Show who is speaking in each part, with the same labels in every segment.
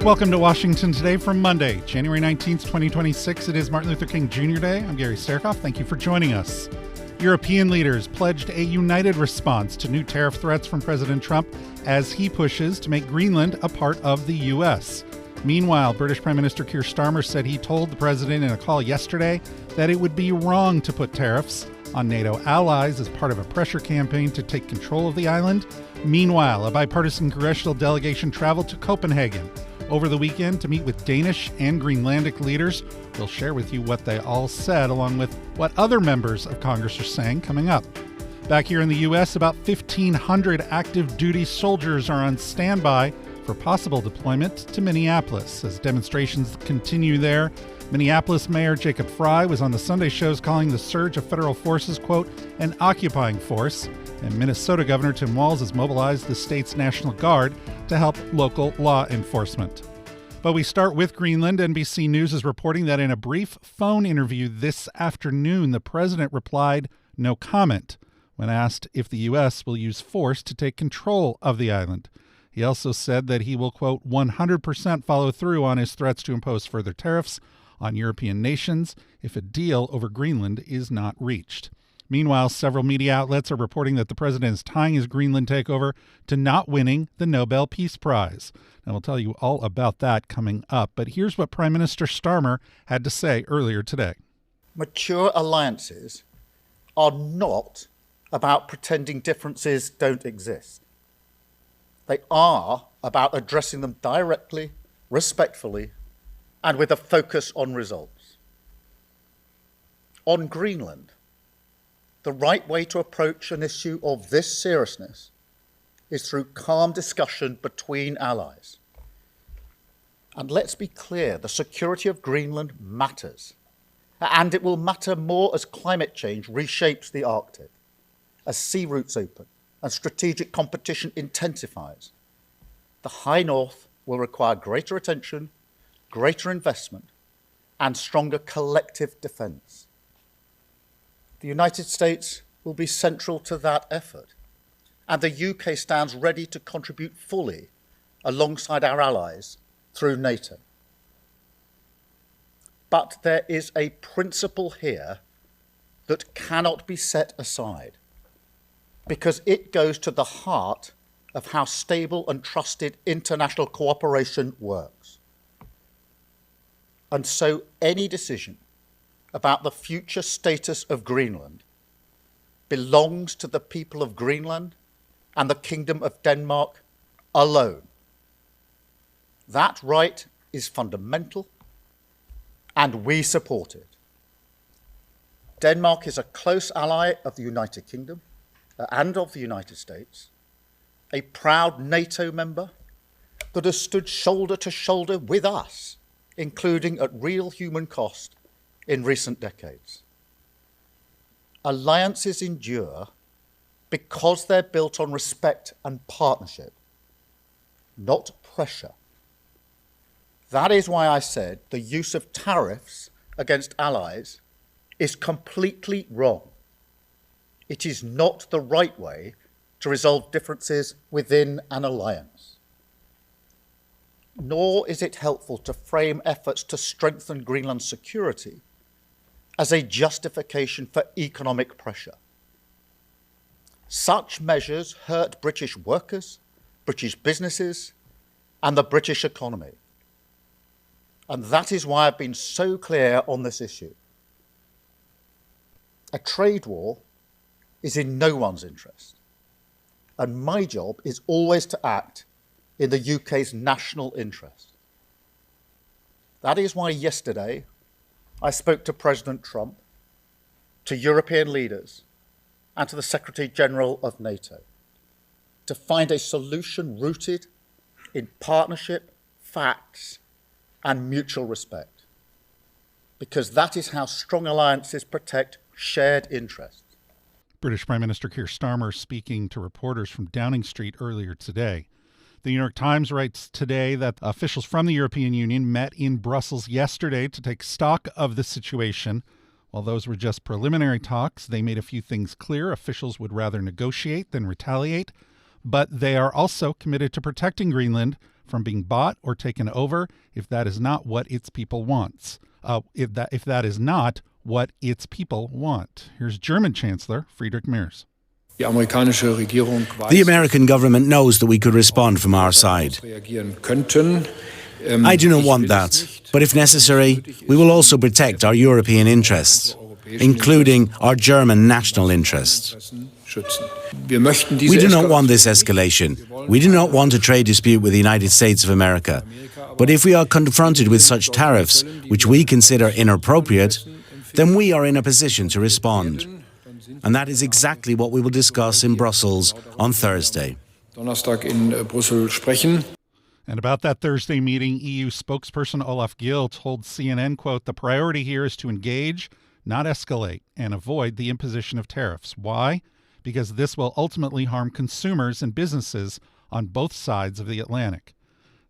Speaker 1: Welcome to Washington Today for Monday, January 19th, 2026. It is Martin Luther King Jr. Day. I'm Gary Sterkoff. Thank you for joining us. European leaders pledged a united response to new tariff threats from President Trump as he pushes to make Greenland a part of the U.S. Meanwhile, British Prime Minister Keir Starmer said he told the president in a call yesterday that it would be wrong to put tariffs on NATO allies as part of a pressure campaign to take control of the island. Meanwhile, a bipartisan congressional delegation traveled to Copenhagen over the weekend to meet with Danish and Greenlandic leaders. We'll share with you what they all said, along with what other members of Congress are saying coming up. Back here in the U.S., about 1,500 active duty soldiers are on standby for possible deployment to Minneapolis. As demonstrations continue there, Minneapolis Mayor Jacob Frey was on the Sunday shows calling the surge of federal forces, quote, an occupying force. And Minnesota Governor Tim Walz has mobilized the state's National Guard to help local law enforcement. But we start with Greenland. NBC News is reporting that in a brief phone interview this afternoon, the president replied, no comment, when asked if the U.S. will use force to take control of the island. He also said that he will, quote, 100% follow through on his threats to impose further tariffs on European nations if a deal over Greenland is not reached. Meanwhile, several media outlets are reporting that the president is tying his Greenland takeover to not winning the Nobel Peace Prize. And we'll tell you all about that coming up. But here's what Prime Minister Starmer had to say earlier today.
Speaker 2: Mature alliances are not about pretending differences don't exist. They are about addressing them directly, respectfully, and with a focus on results. On Greenland, the right way to approach an issue of this seriousness is through calm discussion between allies. And let's be clear, the security of Greenland matters. And it will matter more as climate change reshapes the Arctic, as sea routes open and strategic competition intensifies. The High North will require greater attention, greater investment, and stronger collective defense. The United States will be central to that effort, and the UK stands ready to contribute fully alongside our allies through NATO. But there is a principle here that cannot be set aside, because it goes to the heart of how stable and trusted international cooperation works. And so any decision about the future status of Greenland belongs to the people of Greenland and the Kingdom of Denmark alone. That right is fundamental, and we support it. Denmark is a close ally of the United Kingdom and of the United States, a proud NATO member that has stood shoulder to shoulder with us, including at real human cost in recent decades. Alliances endure because they're built on respect and partnership, not pressure. That is why I said the use of tariffs against allies is completely wrong. It is not the right way to resolve differences within an alliance. Nor is it helpful to frame efforts to strengthen Greenland's security as a justification for economic pressure. Such measures hurt British workers, British businesses, and the British economy. And that is why I've been so clear on this issue. A trade war is in no one's interest, and my job is always to act in the UK's national interest. That is why yesterday I spoke to President Trump, to European leaders, and to the Secretary General of NATO to find a solution rooted in partnership, facts, and mutual respect. Because that is how strong alliances protect shared interests.
Speaker 1: British Prime Minister Keir Starmer speaking to reporters from Downing Street earlier today. The New York Times writes today that officials from the European Union met in Brussels yesterday to take stock of the situation. While those were just preliminary talks, they made a few things clear. Officials would rather negotiate than retaliate, but they are also committed to protecting Greenland from being bought or taken over if that is not what its people wants. If that is not what its people want. Here's German Chancellor Friedrich Merz.
Speaker 3: The American government knows that we could respond from our side. I do not want that, but if necessary, we will also protect our European interests, including our German national interests. We do not want this escalation. We do not want a trade dispute with the United States of America. But if we are confronted with such tariffs, which we consider inappropriate, then we are in a position to respond. And that is exactly what we will discuss in Brussels on Thursday.
Speaker 1: And about that Thursday meeting, EU spokesperson Olaf Gill told CNN, quote, "The priority here is to engage, not escalate, and avoid the imposition of tariffs." Why? Because this will ultimately harm consumers and businesses on both sides of the Atlantic.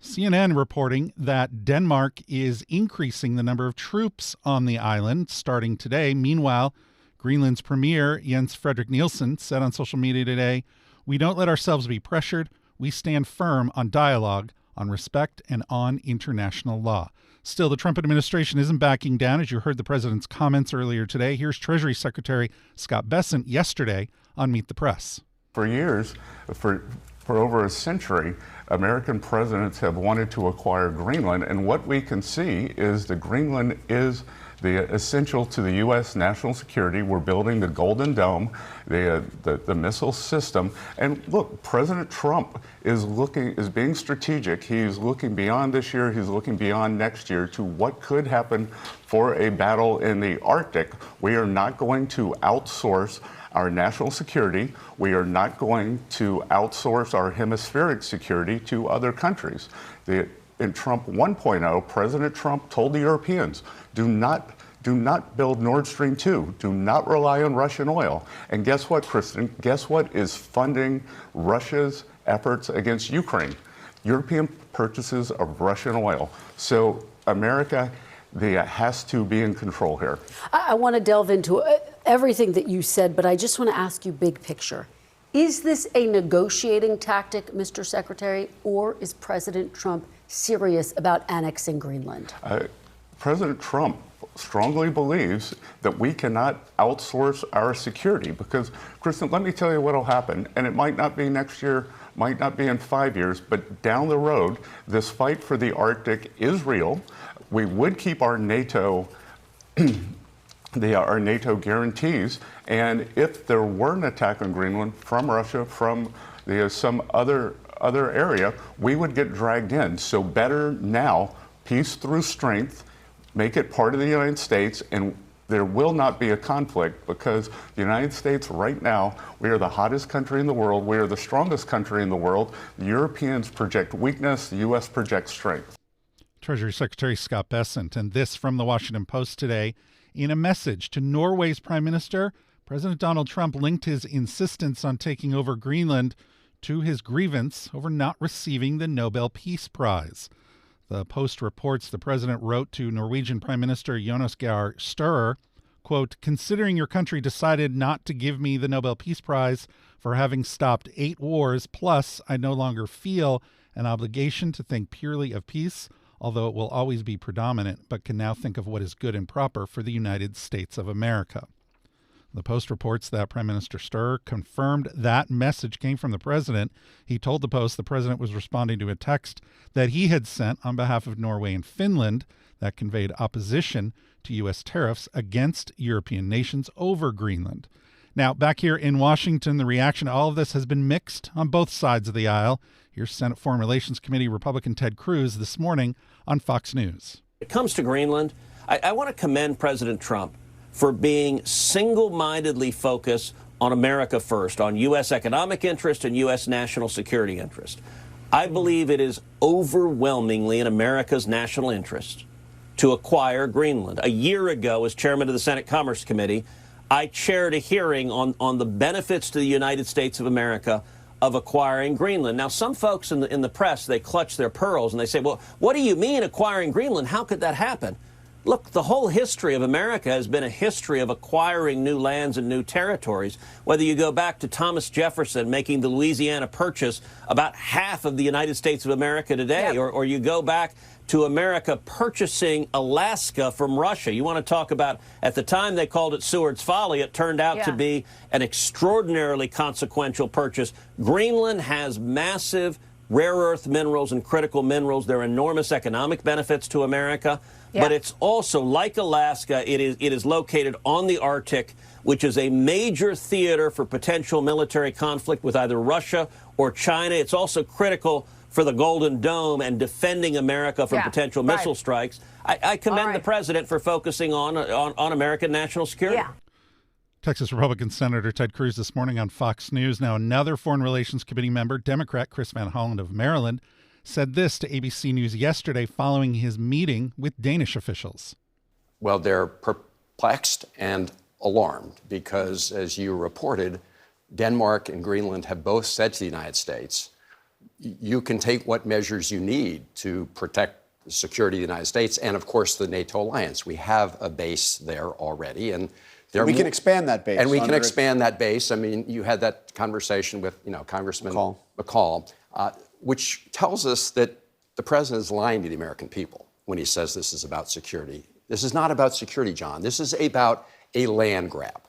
Speaker 1: CNN reporting that Denmark is increasing the number of troops on the island starting today. Meanwhile, Greenland's premier, Jens Frederik Nielsen, said on social media today, "We don't let ourselves be pressured. We stand firm on dialogue, on respect, and on international law." Still, the Trump administration isn't backing down, as you heard the president's comments earlier today. Here's Treasury Secretary Scott Bessent yesterday on Meet the Press.
Speaker 4: For years, for over a century, American presidents have wanted to acquire Greenland, and what we can see is that Greenland is essential to the U.S. national security. We're building the Golden Dome, the missile system, and look, President Trump is being strategic. He's looking beyond this year. He's looking beyond next year to what could happen for a battle in the Arctic. We are not going to outsource our national security. We are not going to outsource our hemispheric security to other countries. In Trump 1.0, President Trump told the Europeans, do not build Nord Stream 2. Do not rely on Russian oil. And guess what, Kristen? Guess what is funding Russia's efforts against Ukraine? European purchases of Russian oil. So America has to be in control here.
Speaker 5: I want to delve into everything that you said, but I just want to ask you big picture. Is this a negotiating tactic, Mr. Secretary, or is President Trump serious about annexing Greenland?
Speaker 4: President Trump strongly believes that we cannot outsource our security because, Kristen, let me tell you what will happen, and it might not be next year, might not be in 5 years, but down the road, this fight for the Arctic is real. We would keep our NATO our NATO guarantees, and if there were an attack on Greenland from Russia, from some other area, we would get dragged in. So better now, peace through strength, make it part of the United States, and there will not be a conflict because the United States right now, we are the hottest country in the world. We are the strongest country in the world. The Europeans project weakness. The U.S. projects strength.
Speaker 1: Treasury Secretary Scott Bessent, and this from the Washington Post today. In a message to Norway's Prime Minister, President Donald Trump linked his insistence on taking over Greenland to his grievance over not receiving the Nobel Peace Prize. The Post reports the president wrote to Norwegian Prime Minister Jonas Gahr Støre, quote, "Considering your country decided not to give me the Nobel Peace Prize for having stopped 8 wars, plus I no longer feel an obligation to think purely of peace, although it will always be predominant, but can now think of what is good and proper for the United States of America." The Post reports that Prime Minister Støre confirmed that message came from the president. He told the Post the president was responding to a text that he had sent on behalf of Norway and Finland that conveyed opposition to U.S. tariffs against European nations over Greenland. Now, back here in Washington, the reaction to all of this has been mixed on both sides of the aisle. Here's Senate Foreign Relations Committee Republican Ted Cruz this morning on Fox News.
Speaker 6: When it comes to Greenland, I want to commend President Trump for being single-mindedly focused on America first, on U.S. economic interest and U.S. national security interest. I believe it is overwhelmingly in America's national interest to acquire Greenland. A year ago, as chairman of the Senate Commerce Committee, I chaired a hearing on the benefits to the United States of America of acquiring Greenland. Now, some folks in the press, they clutch their pearls and they say, well, what do you mean acquiring Greenland? How could that happen? Look, the whole history of America has been a history of acquiring new lands and new territories. Whether you go back to Thomas Jefferson making the Louisiana Purchase, about half of the United States of America today,
Speaker 5: Yep.
Speaker 6: or you go back to America purchasing Alaska from Russia. You want to talk about, at the time they called it Seward's Folly, it turned out to be an extraordinarily consequential purchase. Greenland has massive rare earth minerals and critical minerals. There are enormous economic benefits to America. But it's also, like Alaska, it is located on the Arctic, which is a major theater for potential military conflict with either Russia or China. It's also critical for the Golden Dome and defending America from potential missile strikes. I commend the president for focusing on American national security.
Speaker 1: Texas Republican Senator Ted Cruz this morning on Fox News. Now, another Foreign Relations Committee member, Democrat Chris Van Hollen of Maryland, said this to ABC News yesterday following his meeting with Danish officials.
Speaker 7: Well, they're perplexed and alarmed because, as you reported, Denmark and Greenland have both said to the United States, you can take what measures you need to protect the security of the United States and, of course, the NATO alliance. We have a base there already, and
Speaker 8: we can expand that base.
Speaker 7: And we can expand that base. I mean, you had that conversation with, Congressman McCall, which tells us that the president is lying to the American people when he says this is about security. This is not about security, John. This is about a land grab.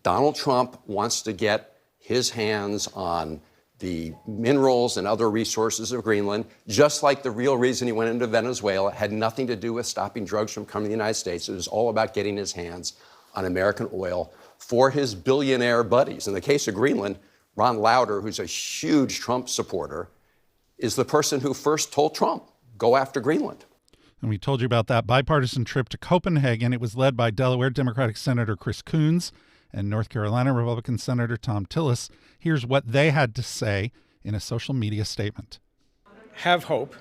Speaker 7: Donald Trump wants to get his hands on the minerals and other resources of Greenland, just like the real reason he went into Venezuela had nothing to do with stopping drugs from coming to the United States. It was all about getting his hands on American oil for his billionaire buddies. In the case of Greenland, Ron Lauder, who's a huge Trump supporter, is the person who first told Trump, go after Greenland.
Speaker 1: And we told you about that bipartisan trip to Copenhagen. It was led by Delaware Democratic Senator Chris Coons and North Carolina Republican Senator Tom Tillis. Here's what they had to say in a social media statement.
Speaker 9: Have hope.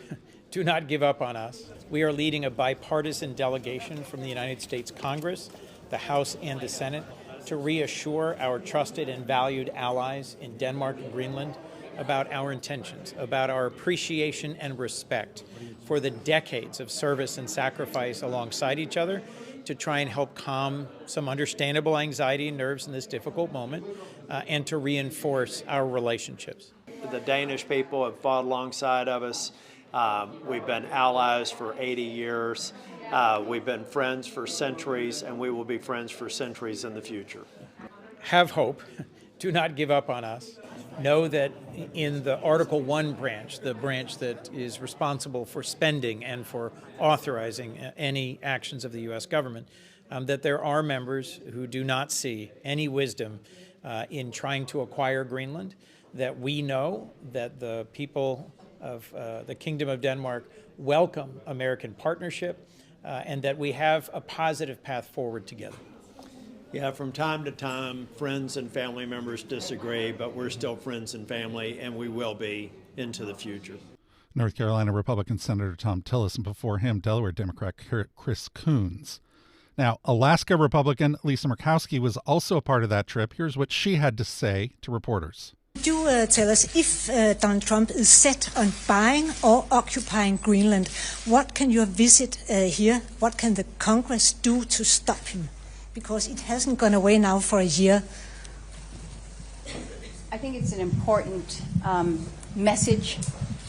Speaker 9: Do not give up on us. We are leading a bipartisan delegation from the United States Congress, the House and the Senate, to reassure our trusted and valued allies in Denmark and Greenland about our intentions, about our appreciation and respect for the decades of service and sacrifice alongside each other to try and help calm some understandable anxiety and nerves in this difficult moment and to reinforce our relationships.
Speaker 10: The Danish people have fought alongside of us. We've been allies for 80 years. We've been friends for centuries, and we will be friends for centuries in the future.
Speaker 9: Have hope. Do not give up on us. Know that in the Article 1 branch, the branch that is responsible for spending and for authorizing any actions of the U.S. government, that there are members who do not see any wisdom in trying to acquire Greenland, that we know that the people of the Kingdom of Denmark welcome American partnership, and that we have a positive path forward together.
Speaker 10: Yeah, from time to time, friends and family members disagree, but we're still friends and family, and we will be into the future.
Speaker 1: North Carolina Republican Senator Tom Tillis, and before him, Delaware Democrat Chris Coons. Now, Alaska Republican Lisa Murkowski was also a part of that trip. Here's what she had to say to reporters.
Speaker 11: Do tell us, if Donald Trump is set on buying or occupying Greenland, what can your visit here, what can the Congress do to stop him? Because it hasn't gone away now for a year.
Speaker 12: I think it's an important message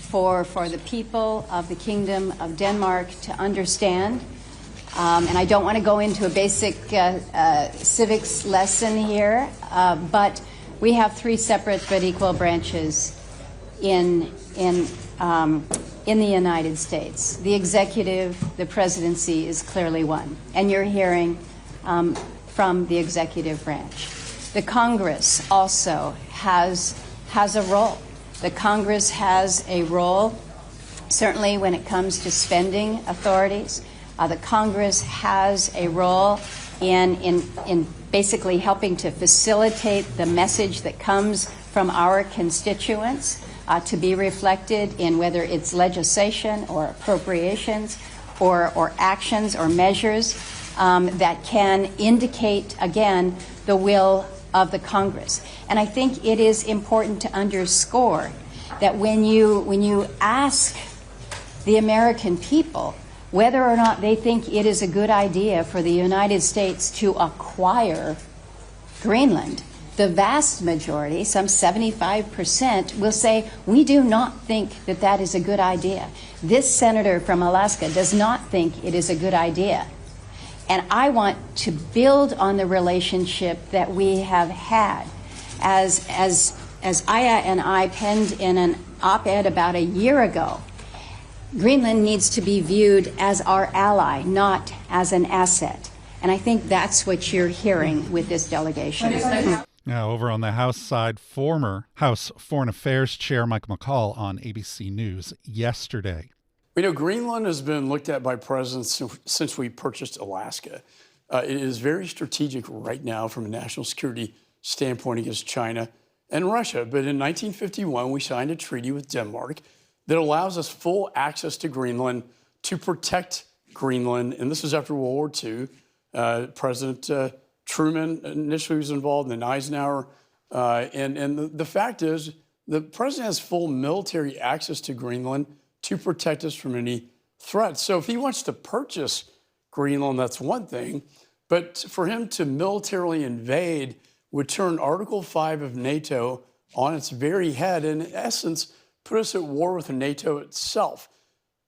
Speaker 12: for the people of the Kingdom of Denmark to understand. And I don't want to go into a basic civics lesson here, but we have three separate but equal branches in the United States. The executive, the presidency is clearly one. And you're hearing from the executive branch. The Congress also has a role. The Congress has a role, certainly when it comes to spending authorities. The Congress has a role in basically helping to facilitate the message that comes from our constituents to be reflected in whether it's legislation or appropriations or actions or measures that can indicate, again, the will of the Congress. And I think it is important to underscore that when you ask the American people whether or not they think it is a good idea for the United States to acquire Greenland, the vast majority, some 75%, will say, we do not think that that is a good idea. This senator from Alaska does not think it is a good idea. And I want to build on the relationship that we have had. As Aya and I penned in an op-ed about a year ago, Greenland needs to be viewed as our ally, not as an asset. And I think that's what you're hearing with this delegation.
Speaker 1: Now, over on the House side, former House Foreign Affairs Chair Michael McCaul on ABC News yesterday.
Speaker 13: You know, Greenland has been looked at by presidents since we purchased Alaska. It is very strategic right now from a national security standpoint against China and Russia. But in 1951, we signed a treaty with Denmark that allows us full access to Greenland to protect Greenland. And this was after World War II. President Truman initially was involved, and then Eisenhower. And the fact is, the president has full military access to Greenland to protect us from any threats. So if he wants to purchase Greenland, that's one thing. But for him to militarily invade would turn Article 5 of NATO on its very head and, in essence, put us at war with NATO itself.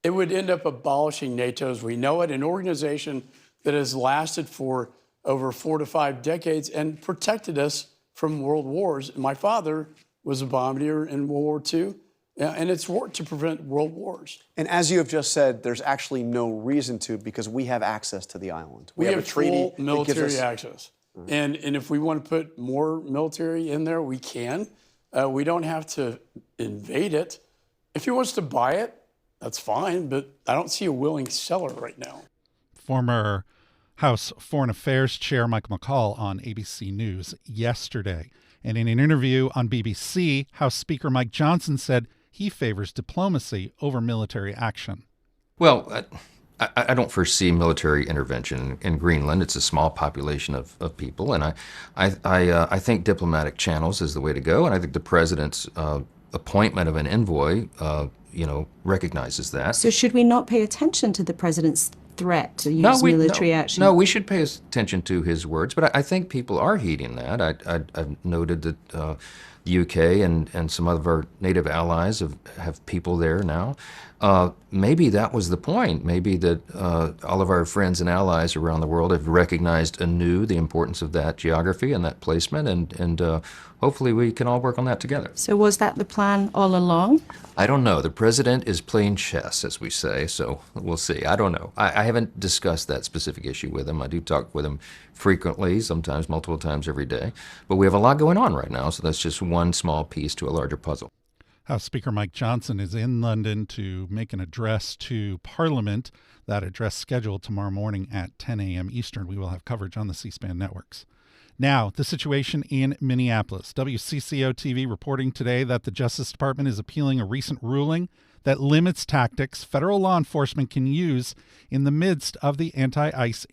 Speaker 13: It would end up abolishing NATO as we know it, an organization that has lasted for over 4 to 5 decades and protected us from world wars. My father was a bombardier in World War II, and it's worked to prevent world wars.
Speaker 8: And as you have just said, there's actually no reason to, because we have access to the island.
Speaker 13: We have
Speaker 8: a treaty
Speaker 13: full military access. And if we want to put more military in there, we can. We don't have to invade it. If he wants to buy it, that's fine, but I don't see a willing seller right now.
Speaker 1: Former House Foreign Affairs Chair Michael McCaul on ABC News yesterday. And in an interview on BBC, House Speaker Mike Johnson said he favors diplomacy over military action.
Speaker 14: Well, I don't foresee military intervention in Greenland. It's a small population of people, and I think diplomatic channels is the way to go. And I think the president's appointment of an envoy, recognizes that.
Speaker 15: So should we not pay attention to the president's threat to use military action?
Speaker 14: No, we should pay attention to his words, but I think people are heeding that. I've noted that the UK and some of our native allies have people there now. Maybe that was the point. Maybe that all of our friends and allies around the world have recognized anew the importance of that geography and that placement, and hopefully we can all work on that together.
Speaker 15: So was that the plan all along?
Speaker 14: I don't know. The president is playing chess, as we say, so we'll see. I don't know. I haven't discussed that specific issue with him. I do talk with him frequently, sometimes multiple times every day. But we have a lot going on right now, so that's just one small piece to a larger puzzle.
Speaker 1: House Speaker Mike Johnson is in London to make an address to Parliament. That address scheduled tomorrow morning at 10 a.m. Eastern. We will have coverage on the C-SPAN networks. Now, the situation in Minneapolis. WCCO-TV reporting today that the Justice Department is appealing a recent ruling that limits tactics federal law enforcement can use in the midst of the anti-ICE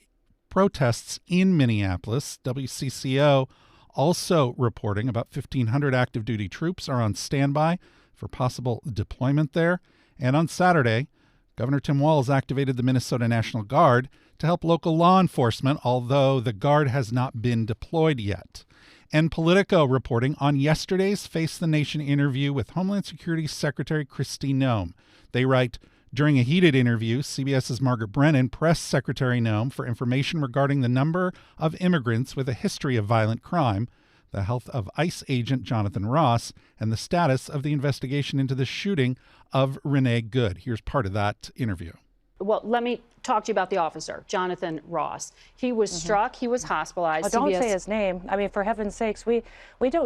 Speaker 1: protests in Minneapolis. WCCO also reporting about 1,500 active duty troops are on standby for possible deployment there. And on Saturday, Governor Tim Walz activated the Minnesota National Guard to help local law enforcement, although the Guard has not been deployed yet. And Politico reporting on yesterday's Face the Nation interview with Homeland Security Secretary Kristi Noem. They write, during a heated interview, CBS's Margaret Brennan pressed Secretary Noem for information regarding the number of immigrants with a history of violent crime, the health of ICE agent Jonathan Ross, and the status of the investigation into the shooting of Renee Good. Here's part of that interview.
Speaker 16: Well, let me talk to you about the officer, Jonathan Ross. He was struck. He was hospitalized.
Speaker 17: Don't say his name. I mean, for heaven's sakes, we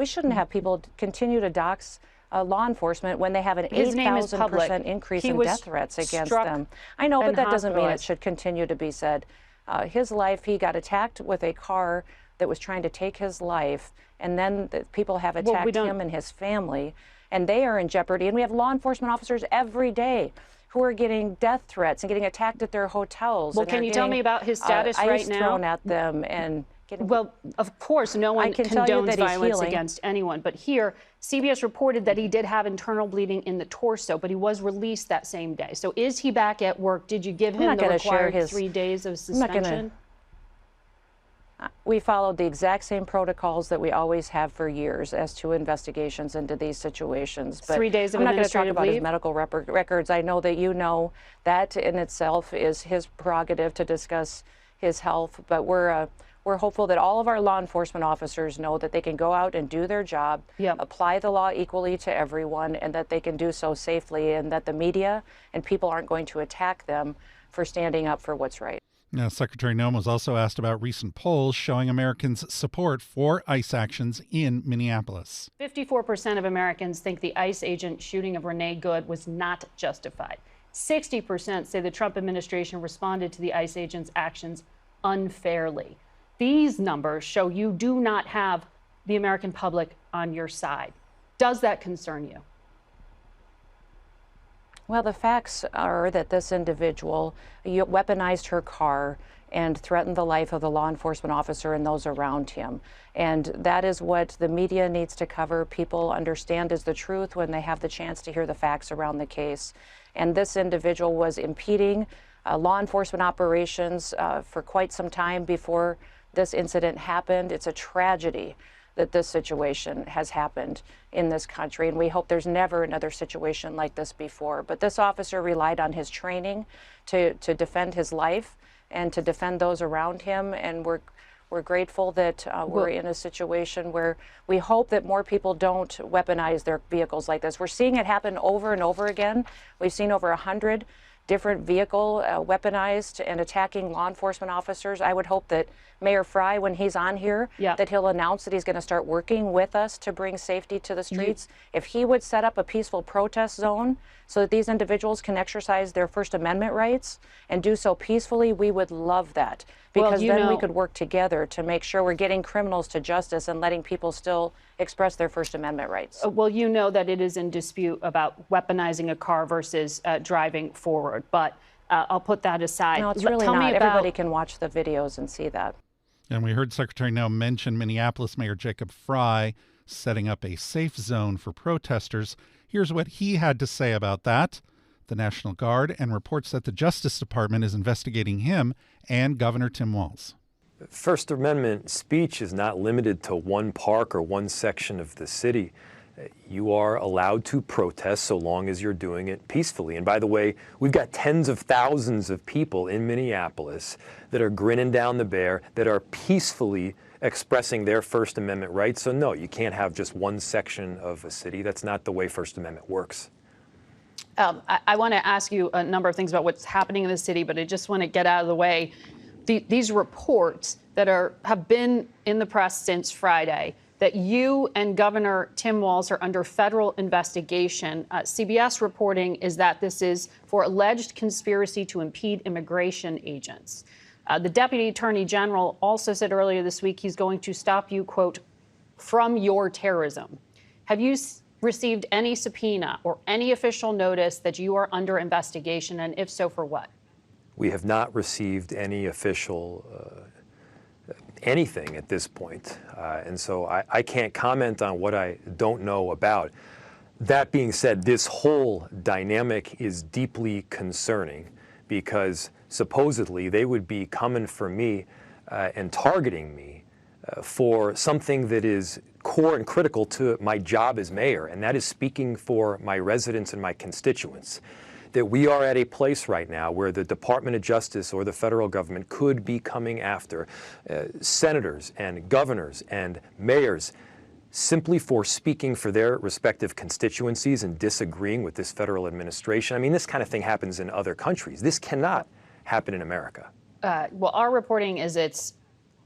Speaker 17: shouldn't have people continue to dox law enforcement when they have an 8,000% increase in death threats against them. I know, but that doesn't mean it should continue to be said. His life, he got attacked with a car that was trying to take his life, and then the people have attacked him and his family, and they are in jeopardy. And we have law enforcement officers every day who are getting death threats and getting attacked at their hotels.
Speaker 16: Well, can you tell me about his status right now?
Speaker 17: Ice thrown at them and
Speaker 16: Well, of course, no one condones violence against anyone. But here, CBS reported that he did have internal bleeding in the torso, but he was released that same day. So is he back at work? Did you give him the required 3 days of suspension?
Speaker 17: We followed the exact same protocols that we always have for years as to investigations into these situations. But
Speaker 16: 3 days of
Speaker 17: I'm not going to talk
Speaker 16: administrative
Speaker 17: about his
Speaker 16: leave?
Speaker 17: medical records. I know that you know that in itself is his prerogative to discuss his health, but we're hopeful that all of our law enforcement officers know that they can go out and do their job, apply the law equally to everyone, and that they can do so safely, and that the media and people aren't going to attack them for standing up for what's right.
Speaker 1: Now, Secretary Noem was also asked about recent polls showing Americans' support for ICE actions in Minneapolis.
Speaker 16: 54% of Americans think the ICE agent shooting of Renee Good was not justified. 60% say the Trump administration responded to the ICE agent's actions unfairly. These numbers show you do not have the American public on your side. Does that concern you?
Speaker 17: Well, the facts are that this individual weaponized her car and threatened the life of the law enforcement officer and those around him. And that is what the media needs to cover. People understand is the truth when they have the chance to hear the facts around the case. And this individual was impeding law enforcement operations for quite some time before this incident happened. It's a tragedy that this situation has happened in this country, and we hope there's never another situation like this before. But this officer relied on his training to defend his life and to defend those around him, and we're grateful that we're in a situation where we hope that more people don't weaponize their vehicles like this. We're seeing it happen over and over again. We've seen over 100 different vehicle weaponized and attacking law enforcement officers. I would hope that Mayor Fry, when he's on here, that he'll announce that he's going to start working with us to bring safety to the streets. If he would set up a peaceful protest zone so that these individuals can exercise their First Amendment rights and do so peacefully, we would love that. Because then we could work together to make sure we're getting criminals to justice and letting people still express their First Amendment rights.
Speaker 16: Well, you know that it is in dispute about weaponizing a car versus driving forward, but I'll put that aside.
Speaker 17: No, it's really not. Everybody can watch the videos and see that.
Speaker 1: And we heard Secretary Noem mention Minneapolis Mayor Jacob Fry setting up a safe zone for protesters. Here's what he had to say about that. The National Guard, and reports that the Justice Department is investigating him and Governor Tim Walz.
Speaker 18: First Amendment speech is not limited to one park or one section of the city. You are allowed to protest so long as you're doing it peacefully. And by the way, we've got tens of thousands of people in Minneapolis that are grinning down the bear, that are peacefully expressing their First Amendment rights. So no, you can't have just one section of a city. That's not the way First Amendment works.
Speaker 16: I want to ask you a number of things about what's happening in the city, but I just want to get out of the way. These reports that have been in the press since Friday, that you and Governor Tim Walz are under federal investigation. CBS reporting is that this is for alleged conspiracy to impede immigration agents. The Deputy Attorney General also said earlier this week he's going to stop you, quote, from your terrorism. Have you received any subpoena or any official notice that you are under investigation, and if so, for what?
Speaker 18: We have not received any official anything at this point, and so I can't comment on what I don't know about. That being said, this whole dynamic is deeply concerning because supposedly they would be coming for me and targeting me for something that is core and critical to my job as mayor, and that is speaking for my residents and my constituents. That we are at a place right now where the Department of Justice or the federal government could be coming after senators and governors and mayors simply for speaking for their respective constituencies and disagreeing with this federal administration. I mean, this kind of thing happens in other countries. This cannot happen in America.
Speaker 16: Well, our reporting is it's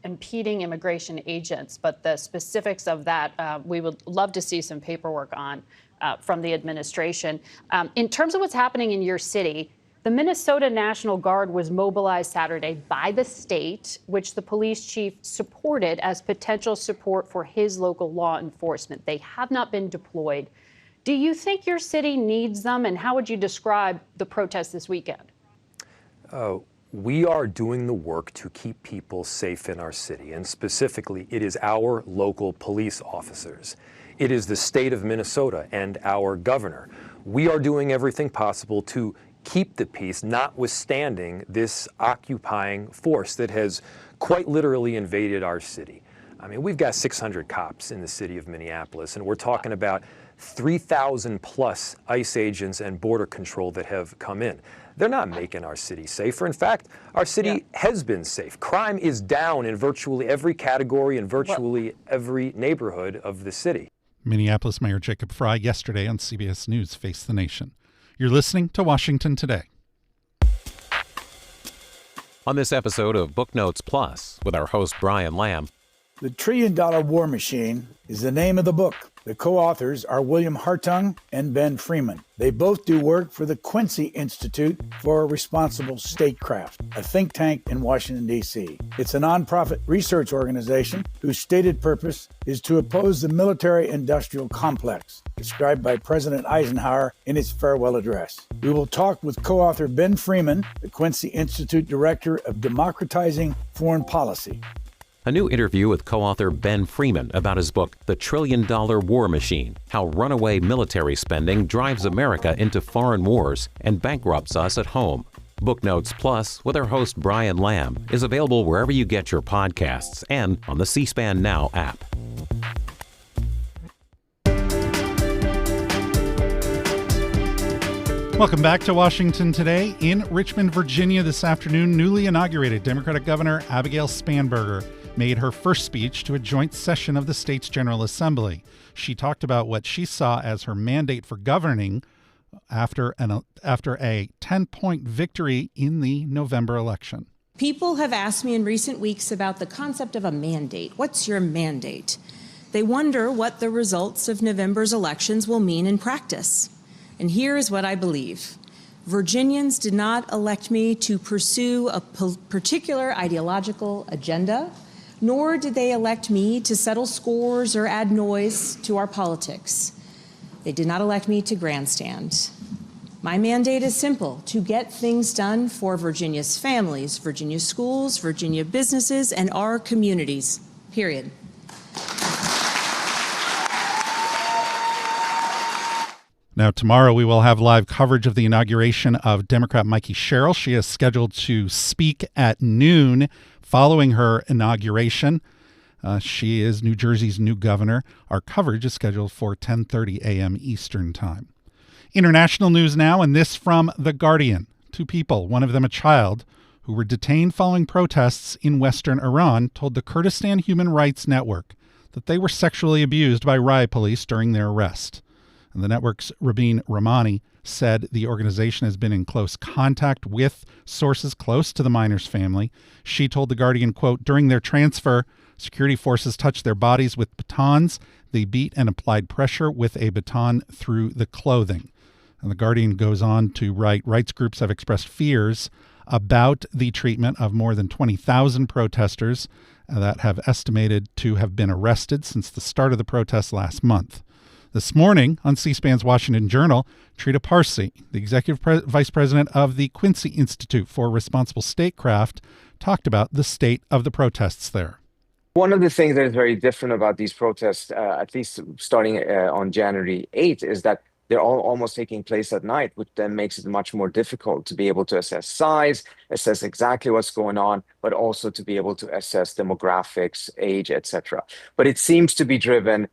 Speaker 16: impeding immigration agents, but the specifics of that, we would love to see some paperwork on from the administration. In terms of what's happening in your city, the Minnesota National Guard was mobilized Saturday by the state, which the police chief supported as potential support for his local law enforcement. They have not been deployed. Do you think your city needs them, and how would you describe the protest this weekend?
Speaker 18: we are doing the work to keep people safe in our city, and specifically, it is our local police officers. It is the state of Minnesota and our governor. We are doing everything possible to keep the peace, notwithstanding this occupying force that has quite literally invaded our city. I mean, we've got 600 cops in the city of Minneapolis, and we're talking about 3,000 plus ICE agents and border control that have come in. They're not making our city safer. In fact, our city has been safe. Crime is down in virtually every category and virtually every neighborhood of the city.
Speaker 1: Minneapolis Mayor Jacob Frey yesterday on CBS News Face the Nation. You're listening to Washington Today.
Speaker 19: On this episode of Booknotes Plus with our host Brian Lamb.
Speaker 20: The $1 Trillion War Machine is the name of the book. The co-authors are William Hartung and Ben Freeman. They both do work for the Quincy Institute for Responsible Statecraft, a think tank in Washington, D.C. It's a nonprofit research organization whose stated purpose is to oppose the military-industrial complex, described by President Eisenhower in his farewell address. We will talk with co-author Ben Freeman, the Quincy Institute Director of Democratizing Foreign Policy.
Speaker 19: A new interview with co-author Ben Freeman about his book, The $1 Trillion War Machine, How Runaway Military Spending Drives America into Foreign Wars and Bankrupts Us at Home. Booknotes Plus with our host Brian Lamb is available wherever you get your podcasts and on the C-SPAN Now app.
Speaker 1: Welcome back to Washington Today. In Richmond, Virginia this afternoon, newly inaugurated Democratic Governor Abigail Spanberger made her first speech to a joint session of the state's General Assembly. She talked about what she saw as her mandate for governing after a 10-point victory in the November election.
Speaker 21: People have asked me in recent weeks about the concept of a mandate. What's your mandate? They wonder what the results of November's elections will mean in practice. And here is what I believe. Virginians did not elect me to pursue a particular ideological agenda, nor did they elect me to settle scores or add noise to our politics. They did not elect me to grandstand. My mandate is simple: to get things done for Virginia's families, Virginia schools, Virginia businesses, and our communities, period.
Speaker 1: Now, tomorrow we will have live coverage of the inauguration of Democrat Mikey Sherrill. She is scheduled to speak at noon following her inauguration. She is New Jersey's new governor. Our coverage is scheduled for 10:30 a.m. Eastern Time. International news now, and this from The Guardian. Two people, one of them a child, who were detained following protests in western Iran, told the Kurdistan Human Rights Network that they were sexually abused by riot police during their arrest. And the network's Rabin Rahmani said the organization has been in close contact with sources close to the miners' family. She told The Guardian, quote, during their transfer, security forces touched their bodies with batons. They beat and applied pressure with a baton through the clothing. And The Guardian goes on to write, rights groups have expressed fears about the treatment of more than 20,000 protesters that have estimated to have been arrested since the start of the protests last month. This morning on C-SPAN's Washington Journal, Trita Parsi, the executive vice president of the Quincy Institute for Responsible Statecraft, talked about the state of the protests there.
Speaker 22: One of the things that is very different about these protests, at least starting on January 8th, is that they're all almost taking place at night, which then makes it much more difficult to be able to assess size, assess exactly what's going on, but also to be able to assess demographics, age, etc. But it seems to be driven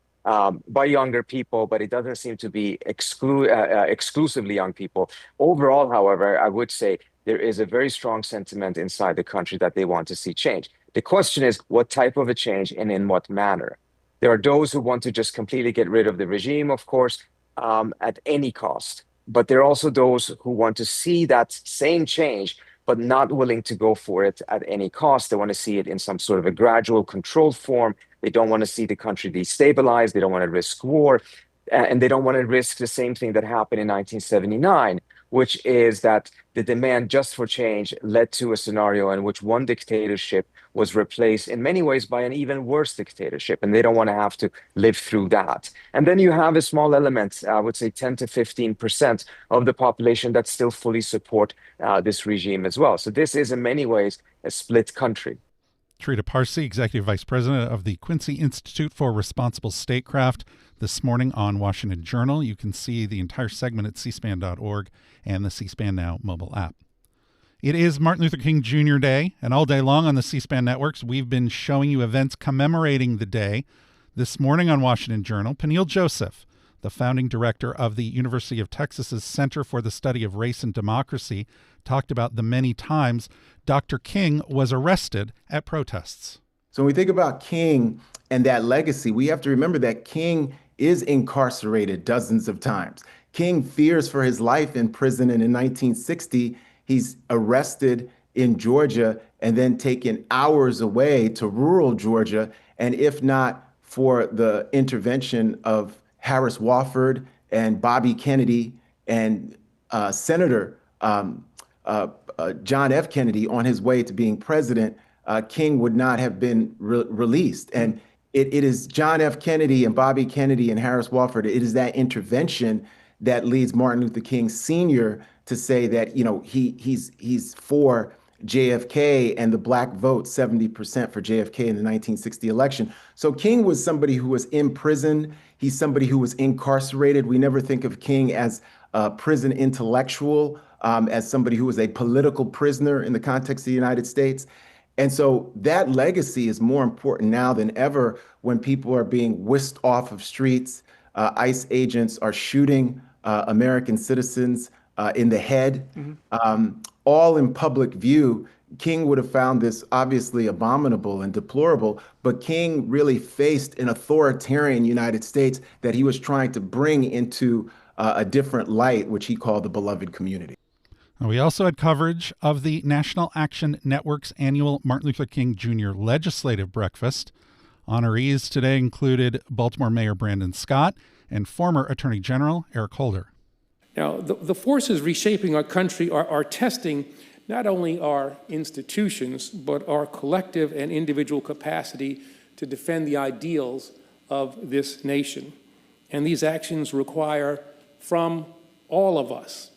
Speaker 22: by younger people, but it doesn't seem to be exclusively young people. Overall, however, I would say there is a very strong sentiment inside the country that they want to see change. The question is, what type of a change and in what manner? There are those who want to just completely get rid of the regime, of course, at any cost. But there are also those who want to see that same change, but not willing to go for it at any cost. They want to see it in some sort of a gradual, controlled form. They don't want to see the country destabilized. They don't want to risk war. And they don't want to risk the same thing that happened in 1979, which is that the demand just for change led to a scenario in which one dictatorship was replaced in many ways by an even worse dictatorship, and they don't want to have to live through that. And then you have a small element, I would say 10 to 15% of the population that still fully support this regime as well. So this is in many ways a split country.
Speaker 1: Trita Parsi, Executive Vice President of the Quincy Institute for Responsible Statecraft, this morning on Washington Journal. You can see the entire segment at cspan.org and the C-SPAN Now mobile app. It is Martin Luther King Jr. Day, and all day long on the C-SPAN networks, we've been showing you events commemorating the day. This morning on Washington Journal, Peniel Joseph, the founding director of the University of Texas's Center for the Study of Race and Democracy, talked about the many times Dr. King was arrested at protests.
Speaker 2: So when we think about King and that legacy, we have to remember that King is incarcerated dozens of times. King fears for his life in prison, and in 1960, he's arrested in Georgia and then taken hours away to rural Georgia. And if not for the intervention of Harris Wofford and Bobby Kennedy and Senator John F. Kennedy on his way to being president, King would not have been released. And it is John F. Kennedy and Bobby Kennedy and Harris Wofford. It is that intervention that leads Martin Luther King Sr. to say that, you know, he's for JFK and the black vote, 70% for JFK in the 1960 election. So King was somebody who was in prison. He's somebody who was incarcerated. We never think of King as a prison intellectual, as somebody who was a political prisoner in the context of the United States. And so that legacy is more important now than ever when people are being whisked off of streets. ICE agents are shooting American citizens in the head, all in public view. King would have found this obviously abominable and deplorable, but King really faced an authoritarian United States that he was trying to bring into a different light, which he called the beloved community.
Speaker 1: We also had coverage of the National Action Network's annual Martin Luther King Jr. Legislative Breakfast. Honorees today included Baltimore Mayor Brandon Scott and former Attorney General Eric Holder.
Speaker 3: Now, the forces reshaping our country are testing not only our institutions, but our collective and individual capacity to defend the ideals of this nation. And these actions require from all of us,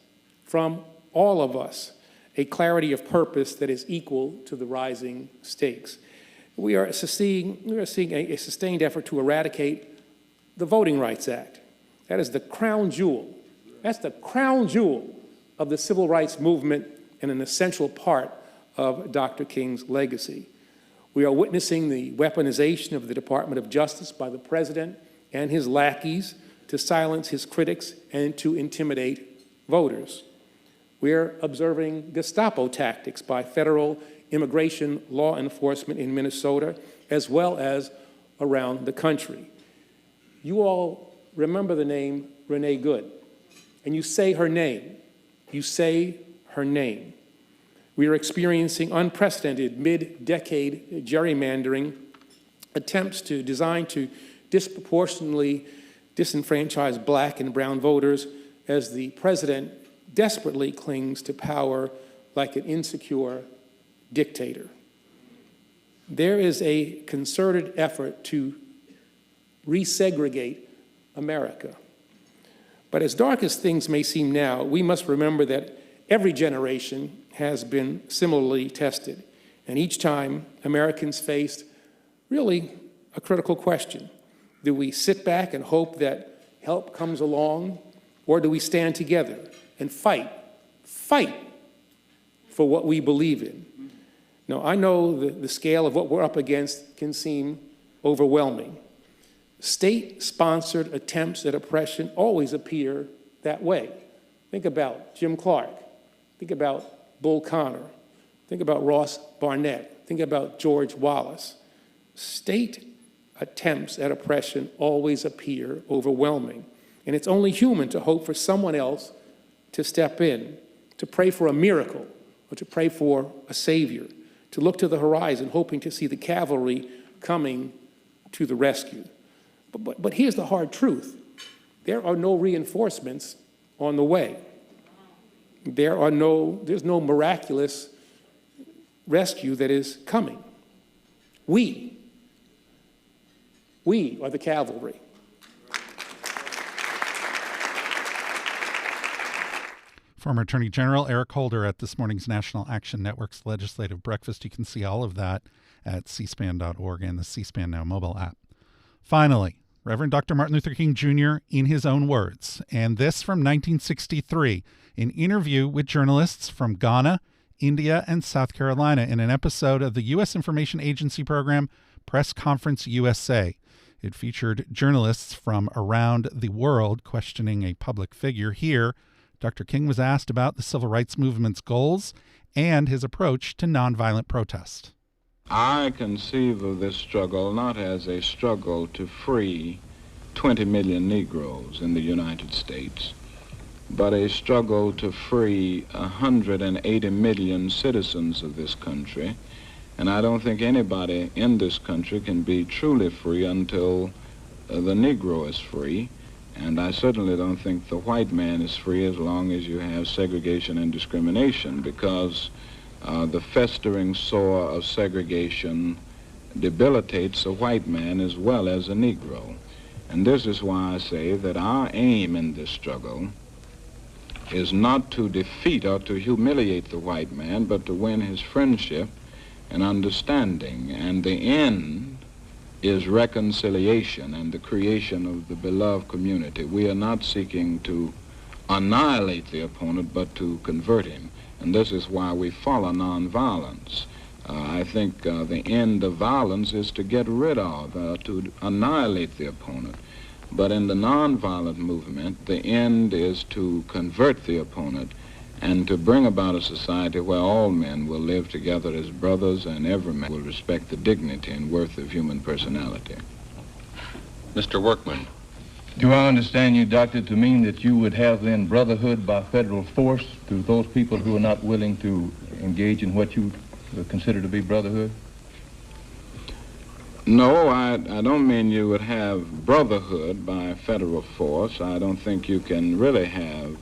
Speaker 3: a clarity of purpose that is equal to the rising stakes. We are seeing a sustained effort to eradicate the Voting Rights Act. That is the crown jewel. That's the crown jewel of the civil rights movement and an essential part of Dr. King's legacy. We are witnessing the weaponization of the Department of Justice by the president and his lackeys to silence his critics and to intimidate voters. We're observing Gestapo tactics by federal immigration law enforcement in Minnesota, as well as around the country. You all remember the name Renee Good, and you say her name. You say her name. We are experiencing unprecedented mid-decade gerrymandering attempts designed to disproportionately disenfranchise black and brown voters as the president desperately clings to power like an insecure dictator. There is a concerted effort to resegregate America. But as dark as things may seem now, we must remember that every generation has been similarly tested. And each time, Americans faced really a critical question. Do we sit back and hope that help comes along, or do we stand together and fight for what we believe in? Now, I know the scale of what we're up against can seem overwhelming. State-sponsored attempts at oppression always appear that way. Think about Jim Clark. Think about Bull Connor. Think about Ross Barnett. Think about George Wallace. State attempts at oppression always appear overwhelming. And it's only human to hope for someone else to step in, to pray for a miracle, or to pray for a savior, to look to the horizon, hoping to see the cavalry coming to the rescue. But here's the hard truth. There are no reinforcements on the way. There's no miraculous rescue that is coming. We are the cavalry.
Speaker 1: Former Attorney General Eric Holder at this morning's National Action Network's Legislative Breakfast. You can see all of that at cspan.org and the C-SPAN Now mobile app. Finally, Reverend Dr. Martin Luther King Jr. in his own words, and this from 1963, an interview with journalists from Ghana, India, and South Carolina in an episode of the U.S. Information Agency program Press Conference USA. It featured journalists from around the world questioning a public figure. Here, Dr. King was asked about the civil rights movement's goals and his approach to nonviolent protest.
Speaker 4: I conceive of this struggle not as a struggle to free 20 million Negroes in the United States, but a struggle to free 180 million citizens of this country. And I don't think anybody in this country can be truly free until the Negro is free. And I certainly don't think the white man is free as long as you have segregation and discrimination, because the festering sore of segregation debilitates a white man as well as a Negro. And this is why I say that our aim in this struggle is not to defeat or to humiliate the white man, but to win his friendship and understanding. And the end is reconciliation and the creation of the beloved community. We are not seeking to annihilate the opponent, but to convert him. And this is why we follow nonviolence. I think the end of violence is to get rid of, to annihilate the opponent. But in the nonviolent movement, the end is to convert the opponent and to bring about a society where all men will live together as brothers and every man will respect the dignity and worth of human personality.
Speaker 5: Mr. Workman. Do I understand you, Doctor, to mean that you would have then brotherhood by federal force to those people who are not willing to engage in what you consider to be brotherhood?
Speaker 4: No, I don't mean you would have brotherhood by federal force. I don't think you can really have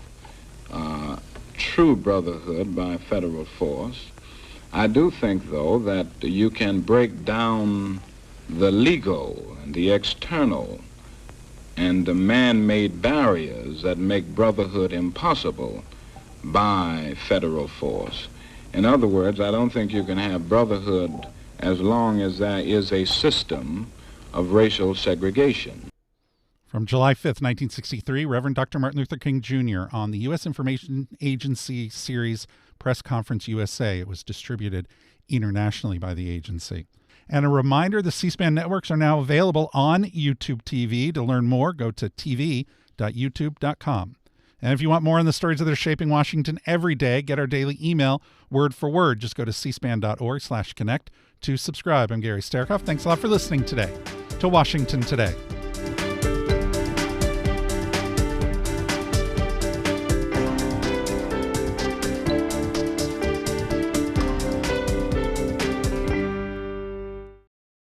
Speaker 4: true brotherhood by federal force. I do think, though, that you can break down the legal and the external and the man-made barriers that make brotherhood impossible by federal force. In other words, I don't think you can have brotherhood as long as there is a system of racial segregation.
Speaker 1: From July 5th, 1963, Reverend Dr. Martin Luther King Jr. on the U.S. Information Agency series Press Conference USA. It was distributed internationally by the agency. And a reminder, the C-SPAN networks are now available on YouTube TV. To learn more, go to tv.youtube.com. And if you want more on the stories that are shaping Washington every day, get our daily email word for word. Just go to cspan.org/connect to subscribe. I'm Gary Sterkoff. Thanks a lot for listening today to Washington Today.